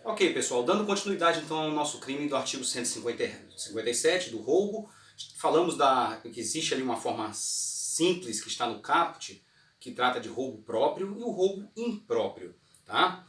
Ok, pessoal, dando continuidade então ao nosso crime do artigo 157 do roubo, falamos que existe ali uma forma simples que está no caput, que trata de roubo próprio e o roubo impróprio. Tá?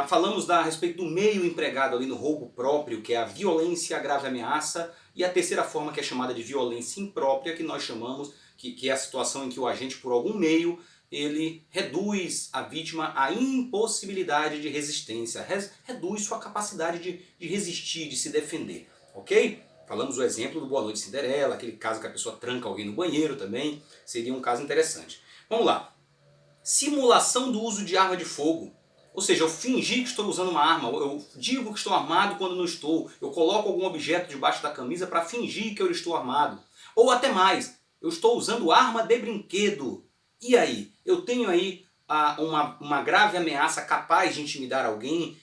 Falamos a respeito do meio empregado ali no roubo próprio, que é a violência, a grave ameaça, e a terceira forma que é chamada de violência imprópria, que nós chamamos, que é a situação em que o agente por algum meio ele reduz a vítima à impossibilidade de resistência, reduz sua capacidade de resistir, de se defender, ok? Falamos o exemplo do Boa Noite Cinderela, aquele caso que a pessoa tranca alguém no banheiro também, seria um caso interessante. Vamos lá. Simulação do uso de arma de fogo. Ou seja, eu fingir que estou usando uma arma, eu digo que estou armado quando não estou, eu coloco algum objeto debaixo da camisa para fingir que eu estou armado. Ou até mais, eu estou usando arma de brinquedo. E aí? Eu tenho aí uma grave ameaça capaz de intimidar alguém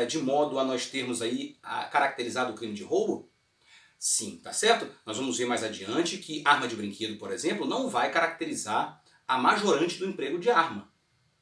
de modo a nós termos aí caracterizado o crime de roubo? Sim, tá certo? Nós vamos ver mais adiante que arma de brinquedo, por exemplo, não vai caracterizar a majorante do emprego de arma.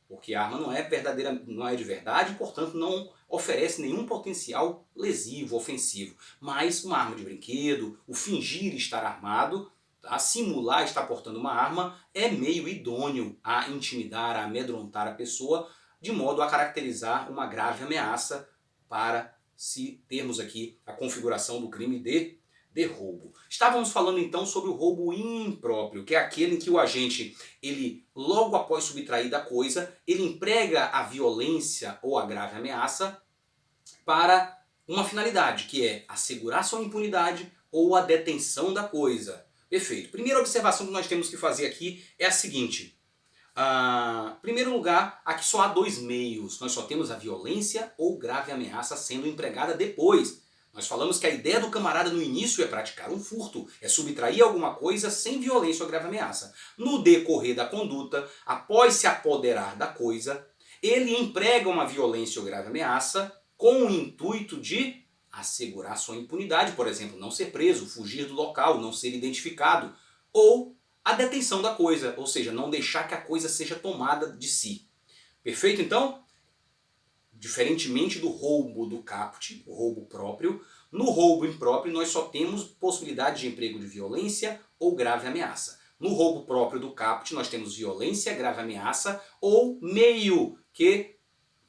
Porque a arma não é verdadeira, não é de verdade e, portanto, não oferece nenhum potencial lesivo, ofensivo. Mas uma arma de brinquedo, o fingir estar armado, tá? Simular estar portando uma arma, é meio idôneo a intimidar, a amedrontar a pessoa, de modo a caracterizar uma grave ameaça para se termos aqui a configuração do crime de roubo. Estávamos falando então sobre o roubo impróprio, que é aquele em que o agente, ele logo após subtrair da coisa, ele emprega a violência ou a grave ameaça para uma finalidade, que é assegurar sua impunidade ou a detenção da coisa. Perfeito. Primeira observação que nós temos que fazer aqui é a seguinte. Em primeiro lugar, aqui só há dois meios. Nós só temos a violência ou grave ameaça sendo empregada depois. Nós falamos que a ideia do camarada no início é praticar um furto, é subtrair alguma coisa sem violência ou grave ameaça. No decorrer da conduta, após se apoderar da coisa, ele emprega uma violência ou grave ameaça com o intuito de assegurar sua impunidade, por exemplo, não ser preso, fugir do local, não ser identificado, ou a detenção da coisa, ou seja, não deixar que a coisa seja tomada de si. Perfeito, então? Diferentemente do roubo do caput, o roubo próprio, no roubo impróprio nós só temos possibilidade de emprego de violência ou grave ameaça. No roubo próprio do caput nós temos violência, grave ameaça ou meio que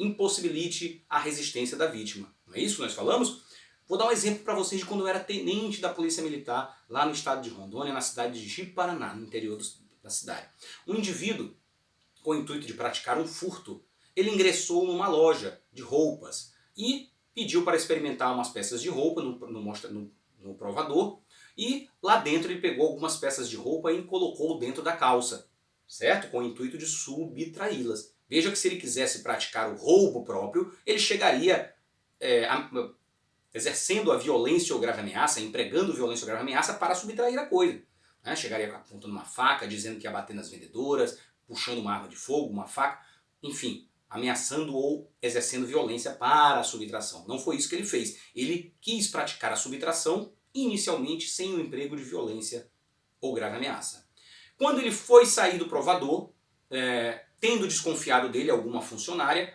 impossibilite a resistência da vítima. Não é isso que nós falamos? Vou dar um exemplo para vocês de quando eu era tenente da Polícia Militar lá no estado de Rondônia, na cidade de Ji-Paraná, no interior da cidade. Um indivíduo, com o intuito de praticar um furto, ele ingressou numa loja de roupas e pediu para experimentar umas peças de roupa no provador, e lá dentro ele pegou algumas peças de roupa e colocou dentro da calça, certo? Com o intuito de subtraí-las. Veja que se ele quisesse praticar o roubo próprio, ele chegaria exercendo a violência ou grave ameaça, empregando violência ou grave ameaça para subtrair a coisa. Chegaria apontando uma faca, dizendo que ia bater nas vendedoras, puxando uma arma de fogo, uma faca, enfim, ameaçando ou exercendo violência para a subtração. Não foi isso que ele fez. Ele quis praticar a subtração inicialmente sem o emprego de violência ou grave ameaça. Quando ele foi sair do provador, tendo desconfiado dele alguma funcionária,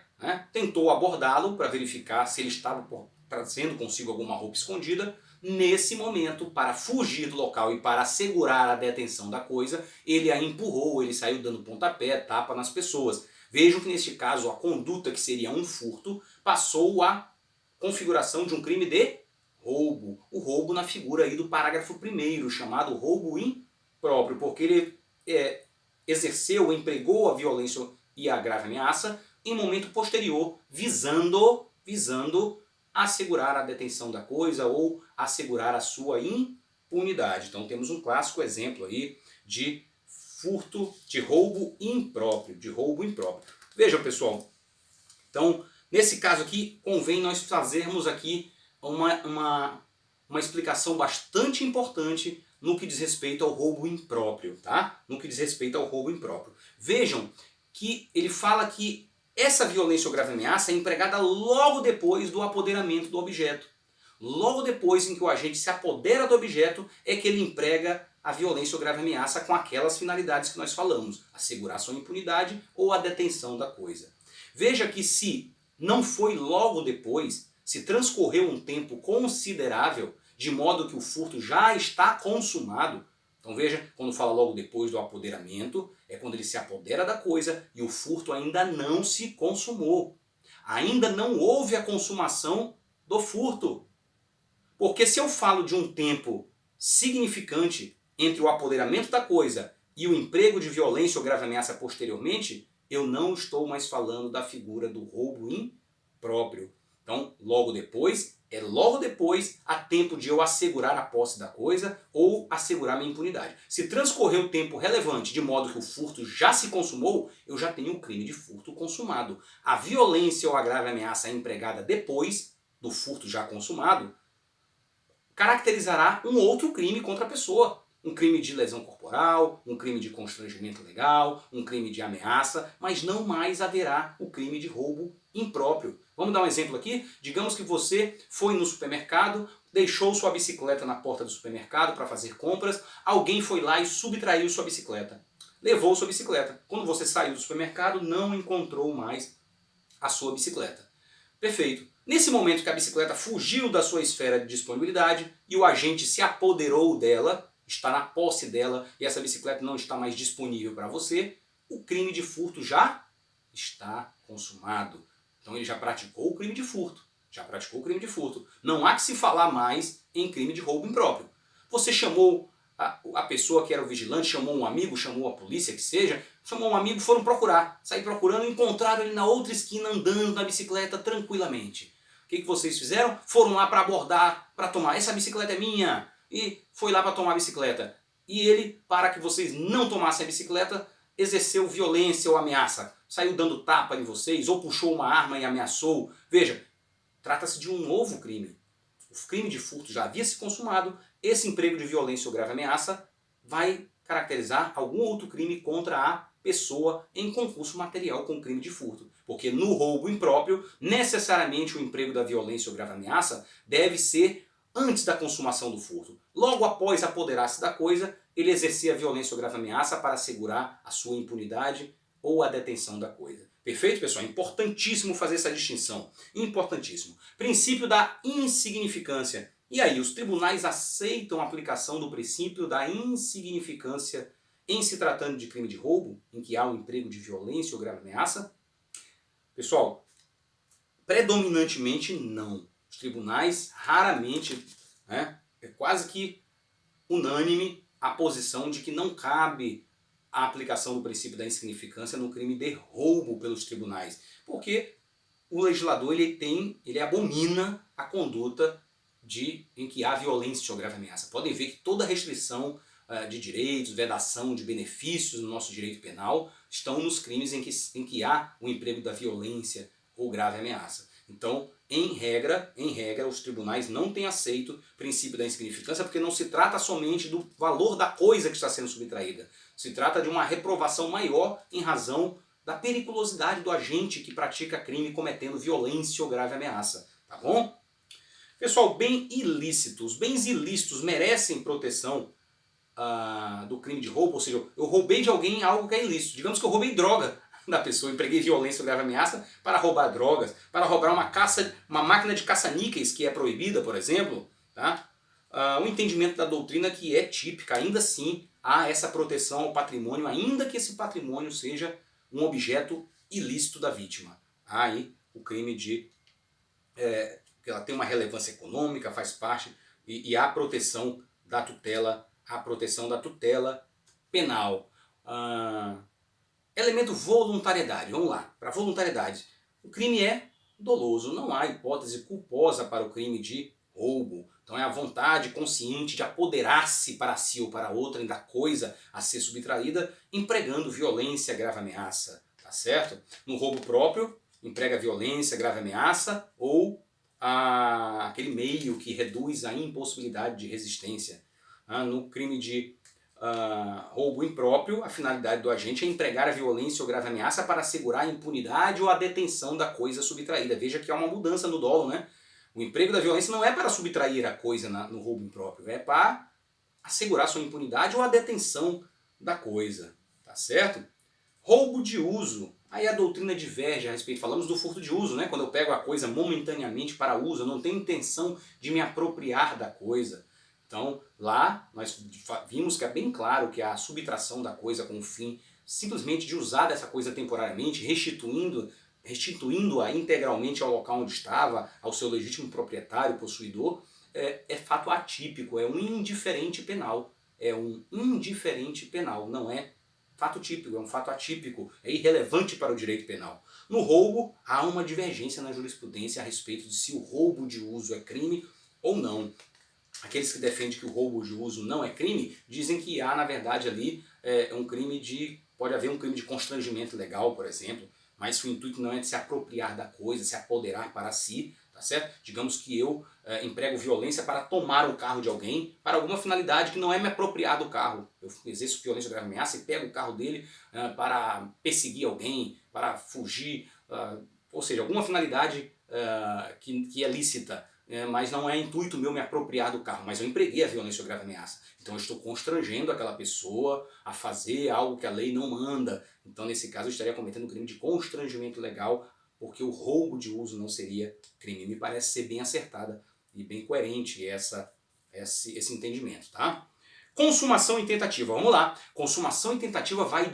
tentou abordá-lo para verificar se ele estava trazendo consigo alguma roupa escondida. Nesse momento, para fugir do local e para assegurar a detenção da coisa, ele a empurrou, ele saiu dando pontapé, tapa nas pessoas. Vejam que neste caso a conduta que seria um furto passou a configuração de um crime de roubo. O roubo na figura aí do parágrafo 1º, chamado roubo impróprio, porque ele exerceu, empregou a violência e a grave ameaça em momento posterior, visando assegurar a detenção da coisa ou assegurar a sua impunidade. Então temos um clássico exemplo aí de furto, de roubo impróprio, Vejam, pessoal, então nesse caso aqui convém nós fazermos aqui uma explicação bastante importante no que diz respeito ao roubo impróprio, tá? No que diz respeito ao roubo impróprio. Vejam que ele fala que essa violência ou grave ameaça é empregada logo depois do apoderamento do objeto. Logo depois em que o agente se apodera do objeto é que ele emprega a violência ou grave ameaça com aquelas finalidades que nós falamos, assegurar sua impunidade ou a detenção da coisa. Veja que se não foi logo depois, se transcorreu um tempo considerável, de modo que o furto já está consumado. Então veja, quando fala logo depois do apoderamento, é quando ele se apodera da coisa e o furto ainda não se consumou. Ainda não houve a consumação do furto. Porque se eu falo de um tempo significante entre o apoderamento da coisa e o emprego de violência ou grave ameaça posteriormente, eu não estou mais falando da figura do roubo impróprio. Então, logo depois há tempo de eu assegurar a posse da coisa ou assegurar minha impunidade. Se transcorreu tempo relevante de modo que o furto já se consumou, eu já tenho o crime de furto consumado. A violência ou a grave ameaça empregada depois do furto já consumado caracterizará um outro crime contra a pessoa. Um crime de lesão corporal, um crime de constrangimento legal, um crime de ameaça, mas não mais haverá o crime de roubo impróprio. Vamos dar um exemplo aqui? Digamos que você foi no supermercado, deixou sua bicicleta na porta do supermercado para fazer compras, alguém foi lá e subtraiu sua bicicleta. Levou sua bicicleta. Quando você saiu do supermercado, não encontrou mais a sua bicicleta. Perfeito. Nesse momento que a bicicleta fugiu da sua esfera de disponibilidade e o agente se apoderou dela, está na posse dela e essa bicicleta não está mais disponível para você, o crime de furto já está consumado. Então ele já praticou o crime de furto. Não há que se falar mais em crime de roubo impróprio. Você chamou a pessoa que era o vigilante, chamou um amigo, chamou a polícia, que seja, chamou um amigo, foram procurar. Saíram procurando e encontraram ele na outra esquina andando na bicicleta tranquilamente. O que vocês fizeram? Foram lá para abordar, para tomar. Essa bicicleta é minha. E foi lá para tomar a bicicleta. E ele, para que vocês não tomassem a bicicleta, exerceu violência ou ameaça. Saiu dando tapa em vocês, ou puxou uma arma e ameaçou. Veja, trata-se de um novo crime. O crime de furto já havia se consumado. Esse emprego de violência ou grave ameaça vai caracterizar algum outro crime contra a pessoa em concurso material com crime de furto. Porque no roubo impróprio, necessariamente o emprego da violência ou grave ameaça deve ser antes da consumação do furto. Logo após apoderar-se da coisa, ele exercia a violência ou grave ameaça para assegurar a sua impunidade ou a detenção da coisa. Perfeito, pessoal? É importantíssimo fazer essa distinção. Importantíssimo. Princípio da insignificância. E aí, os tribunais aceitam a aplicação do princípio da insignificância em se tratando de crime de roubo, em que há o emprego de violência ou grave ameaça? Pessoal, predominantemente não. Os tribunais raramente, é quase que unânime a posição de que não cabe a aplicação do princípio da insignificância no crime de roubo pelos tribunais. Porque o legislador ele abomina a conduta em que há violência ou grave ameaça. Podem ver que toda restrição de direitos, vedação de benefícios no nosso direito penal estão nos crimes em que há o emprego da violência ou grave ameaça. Então, em regra, os tribunais não têm aceito o princípio da insignificância porque não se trata somente do valor da coisa que está sendo subtraída. Se trata de uma reprovação maior em razão da periculosidade do agente que pratica crime cometendo violência ou grave ameaça. Tá bom? Pessoal, bens ilícitos merecem proteção do crime de roubo, ou seja, eu roubei de alguém algo que é ilícito. Digamos que eu roubei droga da pessoa, empreguei violência ou grave ameaça para roubar drogas, para roubar uma máquina de caça-níqueis que é proibida, por exemplo. Tá? O entendimento da doutrina que é típica, ainda assim há essa proteção ao patrimônio, ainda que esse patrimônio seja um objeto ilícito da vítima. Há aí o crime de... que ela tem uma relevância econômica, faz parte, e há a proteção da tutela penal. Elemento voluntariedade, vamos lá, para voluntariedade. O crime é doloso, não há hipótese culposa para o crime de roubo. Então é a vontade consciente de apoderar-se para si ou para outrem da coisa a ser subtraída, empregando violência, grave ameaça, tá certo? No roubo próprio, emprega violência, grave ameaça ou aquele meio que reduz a impossibilidade de resistência. No crime de roubo impróprio, a finalidade do agente é empregar a violência ou grave ameaça para assegurar a impunidade ou a detenção da coisa subtraída. Veja que há uma mudança no dolo, né? O emprego da violência não é para subtrair a coisa no roubo impróprio, é para assegurar sua impunidade ou a detenção da coisa, tá certo? Roubo de uso. Aí a doutrina diverge a respeito, falamos do furto de uso, né? Quando eu pego a coisa momentaneamente para uso, eu não tenho intenção de me apropriar da coisa. Então, lá nós vimos que é bem claro que a subtração da coisa com o fim simplesmente de usar dessa coisa temporariamente, restituindo-a integralmente ao local onde estava, ao seu legítimo proprietário, possuidor, é fato atípico, é um indiferente penal. É um indiferente penal, não é fato típico, é um fato atípico, é irrelevante para o direito penal. No roubo, há uma divergência na jurisprudência a respeito de se o roubo de uso é crime ou não. Aqueles que defendem que o roubo de uso não é crime, dizem que há, na verdade, ali um crime de... pode haver um crime de constrangimento legal, por exemplo, mas o intuito não é de se apropriar da coisa, se apoderar para si, tá certo? Digamos que eu emprego violência para tomar o carro de alguém para alguma finalidade que não é me apropriar do carro. Eu exerço violência ou grave ameaça e pego o carro dele para perseguir alguém, para fugir, ou seja, alguma finalidade que é lícita. Mas não é intuito meu me apropriar do carro, mas eu empreguei a violência ou grave ameaça. Então eu estou constrangendo aquela pessoa a fazer algo que a lei não manda. Então nesse caso eu estaria cometendo um crime de constrangimento legal, porque o roubo de uso não seria crime. Me parece ser bem acertada e bem coerente esse entendimento, tá? Consumação e tentativa, vamos lá. Consumação e tentativa vai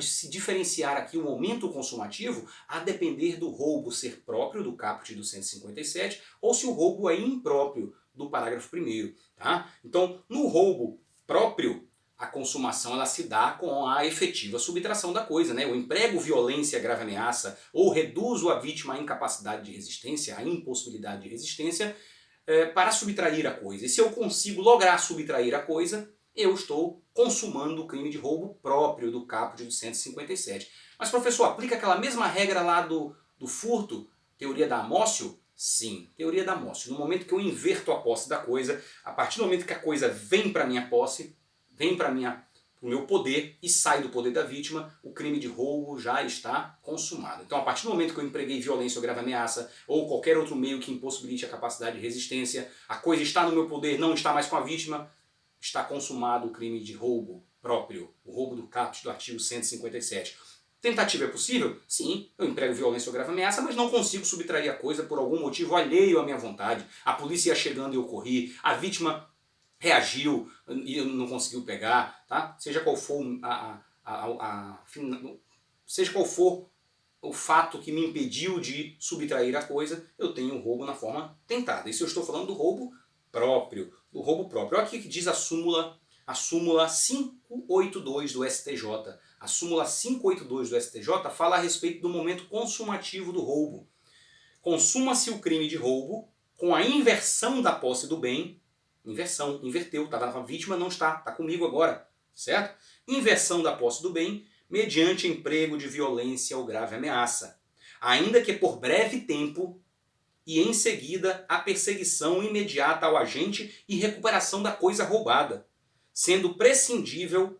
se diferenciar aqui o momento consumativo a depender do roubo ser próprio do caput do 157 ou se o roubo é impróprio do parágrafo 1º, tá? Então, no roubo próprio, a consumação ela se dá com a efetiva subtração da coisa, né? Eu emprego violência, grave ameaça ou reduzo a vítima à incapacidade de resistência, à impossibilidade de resistência, para subtrair a coisa. E se eu consigo lograr subtrair a coisa, eu estou consumando o crime de roubo próprio do caput do 157. Mas professor, aplica aquela mesma regra lá do furto, teoria da Amócio? Sim, teoria da Amócio. No momento que eu inverto a posse da coisa, a partir do momento que a coisa vem para minha posse, vem para o meu poder e sai do poder da vítima, o crime de roubo já está consumado. Então, a partir do momento que eu empreguei violência ou grave ameaça, ou qualquer outro meio que impossibilite a capacidade de resistência, a coisa está no meu poder, não está mais com a vítima, está consumado o crime de roubo próprio, o roubo do caput do artigo 157. Tentativa é possível? Sim, eu emprego violência ou grave ameaça, mas não consigo subtrair a coisa por algum motivo alheio à minha vontade. A polícia ia chegando e eu corri, a vítima reagiu e não conseguiu pegar, tá? Seja qual for seja qual for o fato que me impediu de subtrair a coisa, eu tenho o roubo na forma tentada. Isso eu estou falando do roubo próprio, Olha aqui que diz a súmula 582 do STJ. A súmula 582 do STJ fala a respeito do momento consumativo do roubo. Consuma-se o crime de roubo com a inversão da posse do bem. Inverteu, estava na vítima, não está comigo agora, certo? Inversão da posse do bem mediante emprego de violência ou grave ameaça, ainda que por breve tempo e em seguida a perseguição imediata ao agente e recuperação da coisa roubada, sendo prescindível,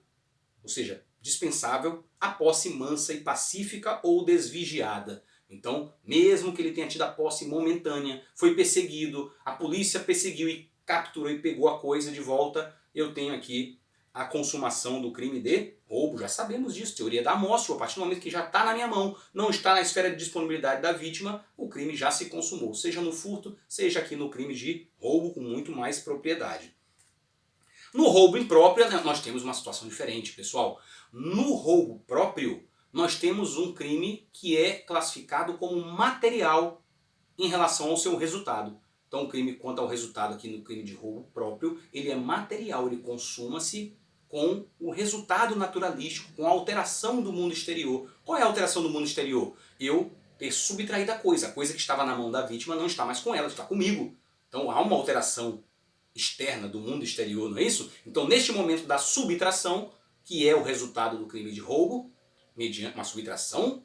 ou seja, dispensável, a posse mansa e pacífica ou desvigiada. Então, mesmo que ele tenha tido a posse momentânea, foi perseguido, a polícia perseguiu e capturou e pegou a coisa de volta, eu tenho aqui a consumação do crime de roubo. Já sabemos disso, teoria da Amócio. A partir do momento que já está na minha mão, não está na esfera de disponibilidade da vítima, o crime já se consumou, seja no furto, seja aqui no crime de roubo com muito mais propriedade. No roubo impróprio, nós temos uma situação diferente, pessoal. No roubo próprio, nós temos um crime que é classificado como material em relação ao seu resultado. Então o crime quanto ao resultado aqui no crime de roubo próprio, ele é material, ele consuma-se com o resultado naturalístico, com a alteração do mundo exterior. Qual é a alteração do mundo exterior? Eu ter subtraído a coisa que estava na mão da vítima não está mais com ela, está comigo. Então há uma alteração externa do mundo exterior, não é isso? Então neste momento da subtração, que é o resultado do crime de roubo, mediante uma subtração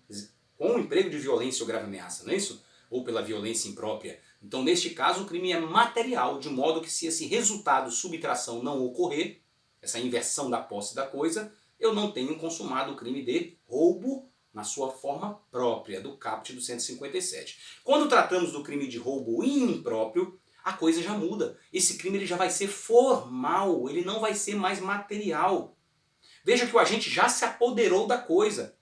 com o emprego de violência ou grave ameaça, não é isso? Ou pela violência imprópria. Então, neste caso, o crime é material, de modo que se esse resultado, subtração, não ocorrer, essa inversão da posse da coisa, eu não tenho consumado o crime de roubo na sua forma própria, do caput do 157. Quando tratamos do crime de roubo impróprio, a coisa já muda. Esse crime ele já vai ser formal, ele não vai ser mais material. Veja que o agente já se apoderou da coisa.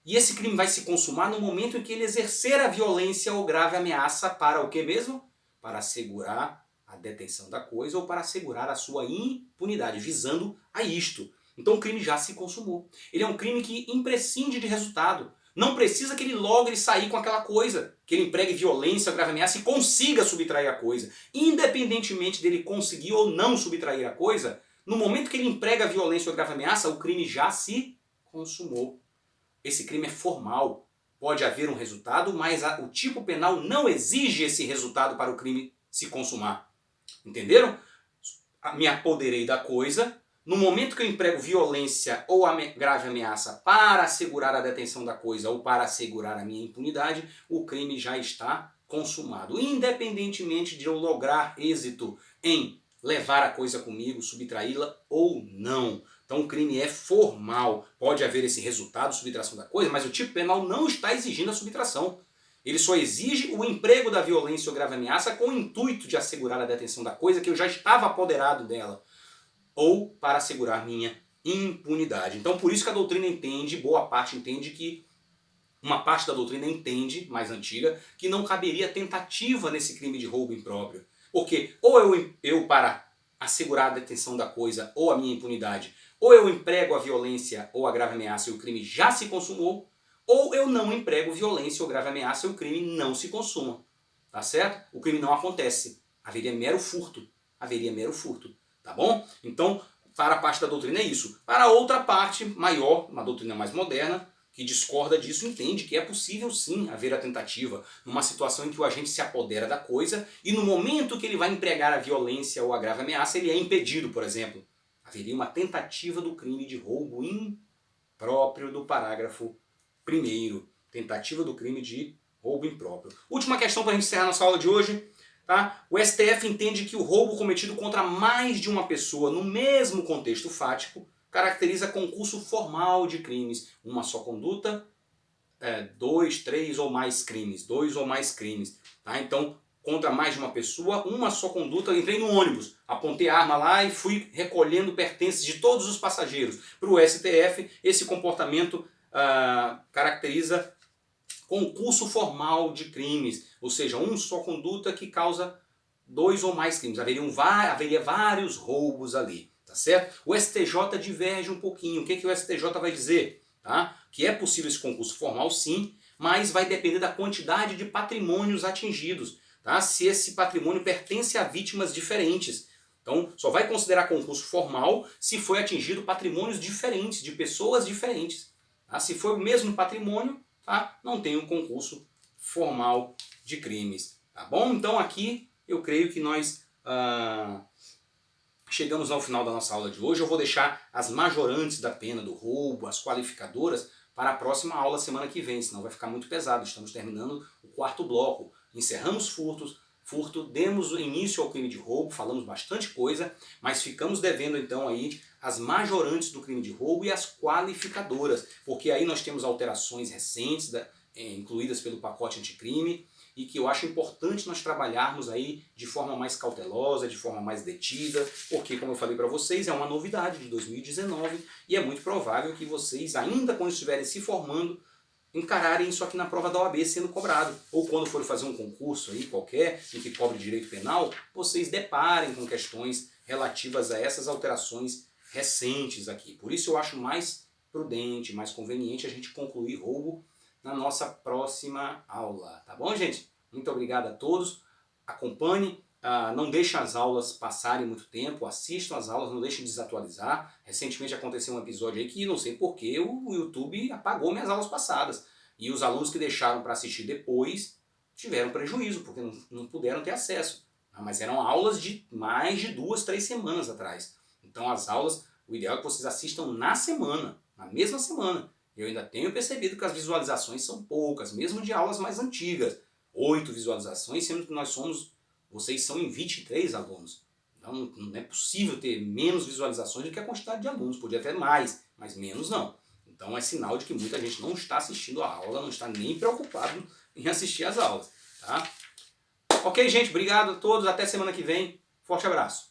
E esse crime vai se consumar no momento em que ele exercer a violência ou grave ameaça para o que mesmo? Para assegurar a detenção da coisa ou para assegurar a sua impunidade, visando a isto. Então o crime já se consumou. Ele é um crime que imprescinde de resultado. Não precisa que ele logre sair com aquela coisa, que ele empregue violência, grave ameaça e consiga subtrair a coisa. Independentemente dele conseguir ou não subtrair a coisa, no momento que ele emprega violência ou grave ameaça, o crime já se consumou. Esse crime é formal. Pode haver um resultado, mas o tipo penal não exige esse resultado para o crime se consumar. Entenderam? Me apoderei da coisa. No momento que eu emprego violência ou grave ameaça para assegurar a detenção da coisa ou para assegurar a minha impunidade, o crime já está consumado. Independentemente de eu lograr êxito em levar a coisa comigo, subtraí-la ou não. Então o crime é formal. Pode haver esse resultado, subtração da coisa, mas o tipo penal não está exigindo a subtração. Ele só exige o emprego da violência ou grave ameaça com o intuito de assegurar a detenção da coisa que eu já estava apoderado dela, ou para assegurar minha impunidade. Então por isso que a doutrina entende, boa parte entende que, uma parte da doutrina entende, mais antiga, que não caberia tentativa nesse crime de roubo impróprio. Porque ou eu para assegurar a detenção da coisa ou a minha impunidade, ou eu emprego a violência ou a grave ameaça e o crime já se consumou, ou eu não emprego violência ou grave ameaça e o crime não se consuma. Tá certo? O crime não acontece. Haveria mero furto. Haveria mero furto. Tá bom? Então, para a parte da doutrina é isso. Para a outra parte maior, uma doutrina mais moderna, que discorda disso, entende que é possível sim haver a tentativa numa situação em que o agente se apodera da coisa e no momento que ele vai empregar a violência ou a grave ameaça, ele é impedido, por exemplo. Haveria uma tentativa do crime de roubo impróprio do parágrafo 1º. Tentativa do crime de roubo impróprio. Última questão para a gente encerrar nossa aula de hoje. Tá? O STF entende que o roubo cometido contra mais de uma pessoa no mesmo contexto fático caracteriza concurso formal de crimes. Uma só conduta, 2, 3 ou mais crimes. 2 ou mais crimes. Tá? Então, contra mais de uma pessoa, uma só conduta. Eu entrei no ônibus, apontei a arma lá e fui recolhendo pertences de todos os passageiros. Para o STF, esse comportamento caracteriza concurso formal de crimes, ou seja, uma só conduta que causa 2 ou mais crimes. Haveria vários roubos ali, tá certo? O STJ diverge um pouquinho. O que o STJ vai dizer? Tá? Que é possível esse concurso formal sim, mas vai depender da quantidade de patrimônios atingidos, tá? Se esse patrimônio pertence a vítimas diferentes. Então, só vai considerar concurso formal se foi atingido patrimônios diferentes, de pessoas diferentes. Tá? Se for o mesmo patrimônio, tá? Não tem um concurso formal de crimes. Tá bom? Então aqui eu creio que nós chegamos ao final da nossa aula de hoje. Eu vou deixar as majorantes da pena do roubo, as qualificadoras, para a próxima aula semana que vem, senão vai ficar muito pesado. Estamos terminando o 4º bloco. Encerramos furto, demos início ao crime de roubo, falamos bastante coisa, mas ficamos devendo então aí as majorantes do crime de roubo e as qualificadoras, porque aí nós temos alterações recentes incluídas pelo pacote anticrime e que eu acho importante nós trabalharmos aí de forma mais cautelosa, de forma mais detida, porque como eu falei para vocês, é uma novidade de 2019 e é muito provável que vocês, ainda quando estiverem se formando, encararem isso aqui na prova da OAB sendo cobrado. Ou quando forem fazer um concurso aí qualquer, em que cobre direito penal, vocês deparem com questões relativas a essas alterações recentes aqui. Por isso eu acho mais prudente, mais conveniente a gente concluir roubo na nossa próxima aula. Tá bom, gente? Muito obrigado a todos. Acompanhe, não deixem as aulas passarem muito tempo, assistam as aulas, não deixem de desatualizar. Recentemente aconteceu um episódio aí que não sei porquê o YouTube apagou minhas aulas passadas. E os alunos que deixaram para assistir depois tiveram prejuízo, porque não puderam ter acesso. Mas eram aulas de mais de 2, 3 semanas atrás. Então as aulas, o ideal é que vocês assistam na semana, na mesma semana. Eu ainda tenho percebido que as visualizações são poucas, mesmo de aulas mais antigas. 8 visualizações, sendo que vocês são em 23 alunos. Então não é possível ter menos visualizações do que a quantidade de alunos. Podia ter mais, mas menos não. Então é sinal de que muita gente não está assistindo a aula, não está nem preocupado em assistir às aulas. Tá? Ok, gente, obrigado a todos. Até semana que vem. Forte abraço.